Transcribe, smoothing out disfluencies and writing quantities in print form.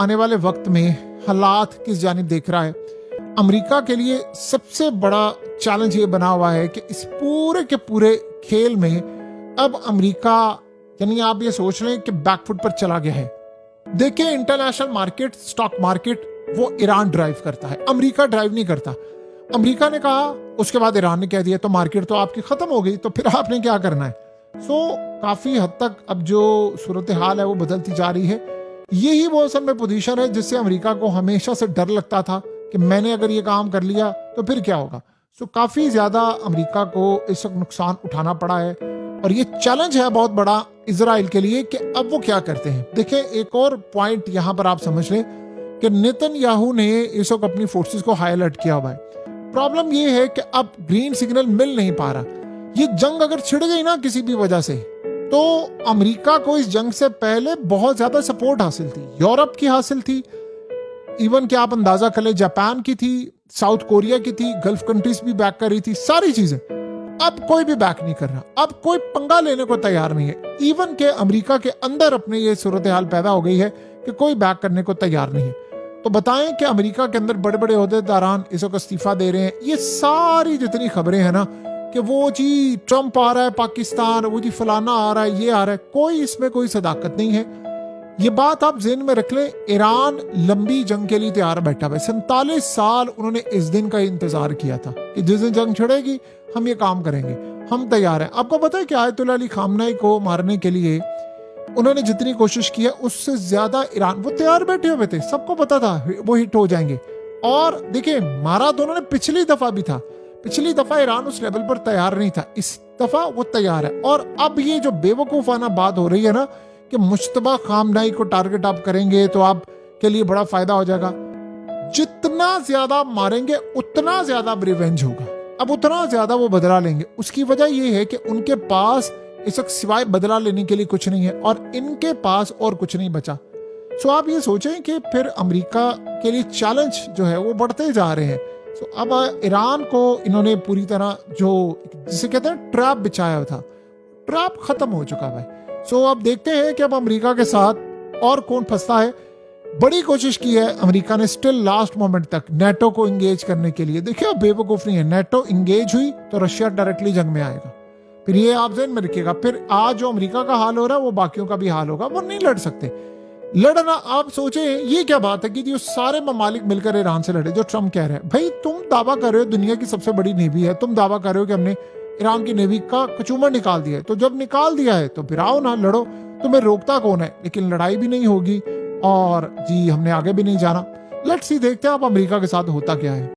आने वाले वक्त में हालात किस जानिब देख रहा है। अमेरिका के लिए सबसे बड़ा चैलेंज ये बना हुआ है कि इस पूरे के पूरे खेल में अब अमेरिका, यानी आप ये सोच लें कि बैकफुट पर चला गया है। देखिए, इंटरनेशनल मार्केट, स्टॉक मार्केट वो ईरान ड्राइव करता है, अमेरिका ड्राइव नहीं करता। अमेरिका ने कहा, उसके बाद ईरान ने कह दिया, तो मार्केट तो आपकी खत्म हो गई, तो फिर आपने क्या करना है। काफी हद तक अब जो सूरत हाल है वो बदलती जा रही है। यही वो असल में पोजीशन है जिससे अमेरिका को हमेशा से डर लगता था कि मैंने अगर ये काम कर लिया तो फिर क्या होगा। काफी ज्यादा अमेरिका को इस वक्त नुकसान उठाना पड़ा है और ये चैलेंज है बहुत बड़ा इजराइल के लिए कि अब वो क्या करते हैं। देखिए, एक और पॉइंट यहां पर आप समझ लें कि नेतन्याहू ने इस वक्त अपनी फोर्सेस को हाई अलर्ट किया हुआ है। प्रॉब्लम ये है कि अब ग्रीन सिग्नल मिल नहीं पा रहा। ये जंग अगर छिड़ गई ना किसी भी वजह से, तो अमेरिका को इस जंग से पहले बहुत ज्यादा सपोर्ट हासिल थी, यूरोप की हासिल थी, इवन कि आप अंदाजा कर ले जापान की थी, साउथ कोरिया की थी, गल्फ कंट्रीज भी बैक कर रही थी, सारी चीजें। अब कोई भी बैक नहीं कर रहा, अब कोई पंगा लेने को तैयार नहीं है। इवन के अमेरिका के अंदर अपने ये सूरत हाल पैदा हो गई है कि कोई बैक करने को तैयार नहीं है। तो बताएं कि अमेरिका के अंदर बड़े बड़े ओहदेदारान इस वक्त इस्तीफा दे रहे हैं। ये सारी जितनी खबरें हैं ना कि वो जी ट्रंप आ रहा है पाकिस्तान, वो जी फलाना आ रहा है, ये आ रहा है, कोई इसमें कोई सदाकत नहीं है। ये बात आप ज़हन में रख लें। ईरान लंबी जंग के लिए तैयार बैठा हुआ है। 47 साल उन्होंने इस दिन का इंतजार किया था कि जिस दिन जंग छिड़ेगी हम ये काम करेंगे, हम तैयार हैं। आपको पता है कि आयतुल्लाह अली खामनेई को मारने के लिए उन्होंने जितनी कोशिश की है उससे ज्यादा ईरान, वो तैयार बैठे हुए थे, सबको पता था वो हिट हो जाएंगे। और देखिए, मारा तो उन्होंने पिछली दफा भी था, पिछली दफा ईरान उस लेवल पर तैयार नहीं था, इस दफा वो तैयार है। और अब ये जो बेवकूफाना बात हो रही है ना कि मुश्तबा खामनेई को टारगेट आप करेंगे तो आप के लिए बड़ा फायदा हो जाएगा। जितना ज्यादा मारेंगे उतना ज्यादा रिवेंज होगा, अब उतना ज्यादा वो बदला लेंगे। उसकी वजह ये है कि उनके पास इस वक्त सिवाय बदला लेने के लिए कुछ नहीं है और इनके पास और कुछ नहीं बचा। आप ये सोचें कि फिर अमेरिका के लिए चैलेंज जो है वो बढ़ते जा रहे हैं। अब ईरान को इन्होंने पूरी तरह जो जिसे कहते हैं ट्रैप बिछाया था, ट्रैप खत्म हो चुका है। अब देखते हैं कि अब अमेरिका के साथ और कौन फंसता है। बड़ी कोशिश की है अमेरिका ने स्टिल लास्ट मोमेंट तक नेटो को इंगेज करने के लिए। देखिए, अब बेवकूफ नहीं है, नेटो इंगेज हुई तो रशिया डायरेक्टली जंग में आएगा। फिर ये आप ज़हन में रखिएगा, फिर आज जो अमेरिका का हाल हो रहा है वो बाकियों का भी हाल होगा, वो नहीं लड़ सकते। लड़ना, आप सोचे ये क्या बात है कि जो सारे ममालिक मिलकर ईरान से लड़े, जो ट्रम्प कह रहे हैं। भाई, तुम दावा कर रहे हो दुनिया की सबसे बड़ी नेवी है, तुम दावा कर रहे हो कि हमने ईरान की नेवी का कचूमर निकाल दिया है, तो जब निकाल दिया है तो फिर आओ ना लड़ो, तुम्हें रोकता कौन है। लेकिन लड़ाई भी नहीं होगी और जी हमने आगे भी नहीं जाना। लेट्स सी, देखते हैं अब अमेरिका के साथ होता क्या है।